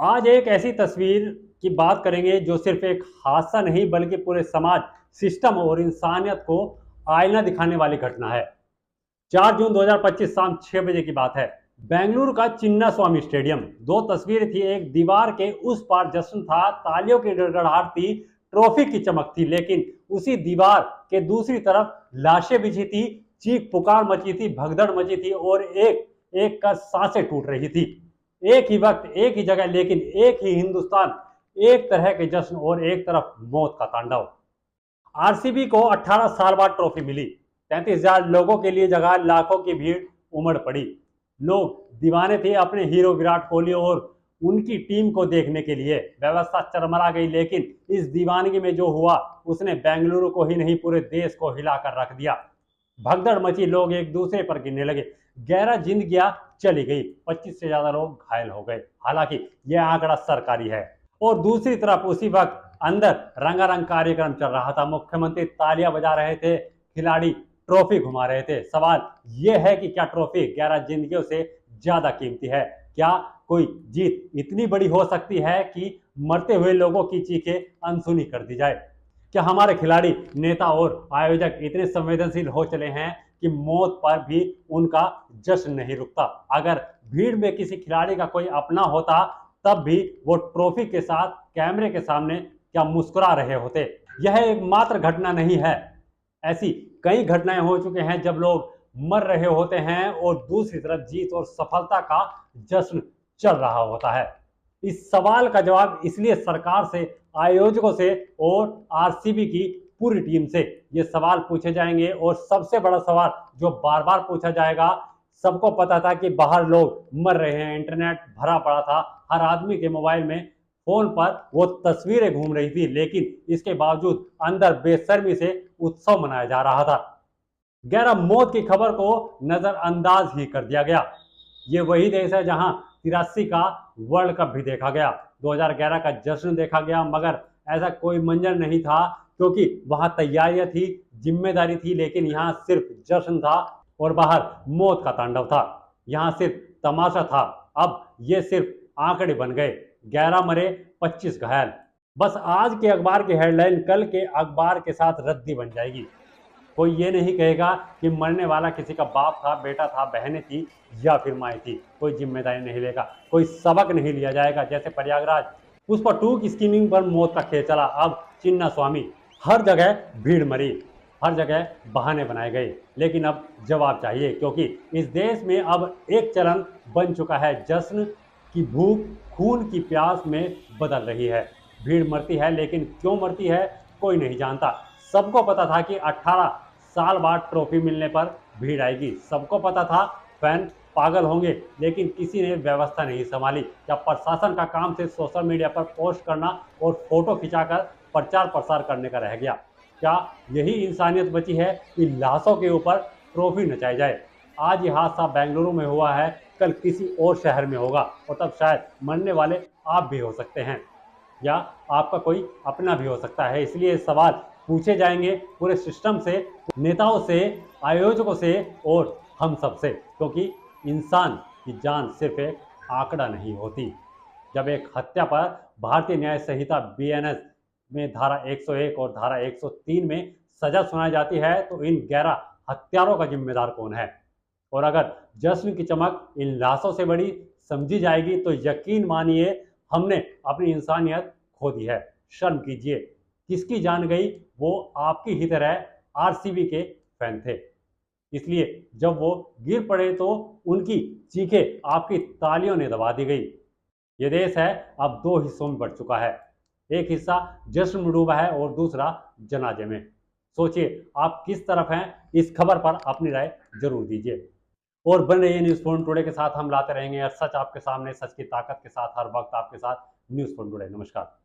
आज एक ऐसी तस्वीर की बात करेंगे जो सिर्फ एक हादसा नहीं बल्कि पूरे समाज, सिस्टम और इंसानियत को आईना दिखाने वाली घटना है। 4 जून 2025 शाम 6 बजे की बात है। बेंगलुरु का चिन्ना स्वामी स्टेडियम। दो तस्वीरें थी, एक दीवार के उस पार जश्न था, तालियों की गड़गड़ाहट थी, ट्रॉफी की चमक थी, लेकिन उसी दीवार के दूसरी तरफ लाशें बिछी थी, चीख पुकार मची थी, भगदड़ मची थी और एक एक कर सांसें टूट रही थी। एक ही वक्त, एक ही जगह, लेकिन एक ही हिंदुस्तान, एक तरह के जश्न और एक तरफ मौत का तांडव। आरसीबी को 18 साल बाद ट्रॉफी मिली। 33,000 लोगों के लिए जगह, लाखों की भीड़ उमड़ पड़ी। लोग दीवाने थे अपने हीरो विराट कोहली और उनकी टीम को देखने के लिए। व्यवस्था चरमरा गई, लेकिन इस दीवानगी में जो हुआ उसने बेंगलुरु को ही नहीं पूरे देश को हिलाकर रख दिया। भगदड़ मची, लोग एक दूसरे पर गिरने लगे, 11 जिंदगियां चली गई, 25 से ज्यादा लोग घायल हो गए। हालांकि यह आंकड़ा सरकारी है। और दूसरी तरफ उसी वक्त अंदर रंगारंग कार्यक्रम चल रहा था। मुख्यमंत्री तालियां बजा रहे थे, खिलाड़ी ट्रॉफी घुमा रहे थे। सवाल यह है कि क्या ट्रॉफी 11 जिंदगियों से ज्यादा कीमती है? क्या कोई जीत इतनी बड़ी हो सकती है कि मरते हुए लोगों की चीखें अनसुनी कर दी जाए? क्या हमारे खिलाड़ी, नेता और आयोजक इतने संवेदनशील हो चले हैं कि मौत पर भी उनका जश्न नहीं रुकता? अगर भीड़ में किसी खिलाड़ी का कोई अपना होता तब भी वो ट्रॉफी के साथ कैमरे के सामने क्या मुस्कुरा रहे होते? यह एक मात्र घटना नहीं है, ऐसी कई घटनाएं हो चुके हैं जब लोग मर रहे होते हैं और दूसरी तरफ जीत और सफलता का जश्न चल रहा होता है। इस सवाल का जवाब इसलिए सरकार से, आयोजकों से और आरसीबी की पूरी टीम से ये सवाल पूछे जाएंगे। और सबसे बड़ा सवाल जो बार बार पूछा जाएगा, सबको पता था कि बाहर लोग मर रहे हैं, इंटरनेट भरा पड़ा था, हर आदमी के मोबाइल में, फोन पर वो तस्वीरें घूम रही थी, लेकिन इसके बावजूद अंदर बेशर्मी से उत्सव मनाया जा रहा था। 11 मौत की खबर को नजरअंदाज ही कर दिया गया। ये वही देश है जहां 83 का वर्ल्ड कप भी देखा गया, 2011 का जश्न देखा गया, मगर ऐसा कोई मंजर नहीं था क्योंकि वहां तैयारियां थी, जिम्मेदारी थी, लेकिन यहां सिर्फ जश्न था और बाहर मौत का तांडव था। यहां सिर्फ तमाशा था। अब ये सिर्फ आंकड़े बन गए, 11 मरे, 25 घायल। बस आज के अखबार की हेडलाइन कल के अखबार के साथ रद्दी बन जाएगी। कोई ये नहीं कहेगा कि मरने वाला किसी का बाप था, बेटा था, बहनें थी या फिर माएँ थी। कोई जिम्मेदारी नहीं लेगा, कोई सबक नहीं लिया जाएगा। जैसे प्रयागराज पुष्पा 2 की स्कीमिंग पर मौत का खेल चला, अब चिन्ना स्वामी। हर जगह भीड़ मरी, हर जगह बहाने बनाए गए, लेकिन अब जवाब चाहिए, क्योंकि इस देश में अब एक चलन बन चुका है। जश्न की भूख खून की प्यास में बदल रही है। भीड़ मरती है, लेकिन क्यों मरती है कोई नहीं जानता। सबको पता था कि 18 साल बाद ट्रॉफी मिलने पर भीड़ आएगी, सबको पता था फैन पागल होंगे, लेकिन किसी ने व्यवस्था नहीं संभाली। क्या प्रशासन का काम सिर्फ सोशल मीडिया पर पोस्ट करना और फोटो खिंचाकर प्रचार प्रसार करने का रह गया? क्या यही इंसानियत बची है कि लाशों के ऊपर ट्रॉफी नचाई जाए? आज ये हादसा बेंगलुरु में हुआ है, कल किसी और शहर में होगा और तब शायद मरने वाले आप भी हो सकते हैं या आपका कोई अपना भी हो सकता है। इसलिए सवाल पूछे जाएंगे पूरे सिस्टम से, नेताओं से, आयोजकों से और हम सब से, क्योंकि इंसान की जान सिर्फ एक आंकड़ा नहीं होती। जब एक हत्या पर भारतीय न्याय संहिता बीएनएस में धारा 101 और धारा 103 में सजा सुनाई जाती है, तो इन 11 हत्यारों का जिम्मेदार कौन है? और अगर जश्न की चमक इन लाशों से बड़ी समझी जाएगी तो यकीन मानिए हमने अपनी इंसानियत खो दी है। शर्म कीजिए, किसकी जान गई? वो आपकी ही तरह आरसीबी के फैन थे, इसलिए जब वो गिर पड़े तो उनकी चीखें आपकी तालियों ने दबा दी गई। ये देश है अब दो हिस्सों में बढ़ चुका है, एक हिस्सा जश्न में डूबा है और दूसरा जनाजे में। सोचिए आप किस तरफ हैं? इस खबर पर अपनी राय जरूर दीजिए और बन रही है न्यूज़ पॉइंट टुडे के साथ। हम लाते रहेंगे सच आपके सामने, सच की ताकत के साथ, हर वक्त आपके साथ न्यूज़ पॉइंट टुडे। नमस्कार।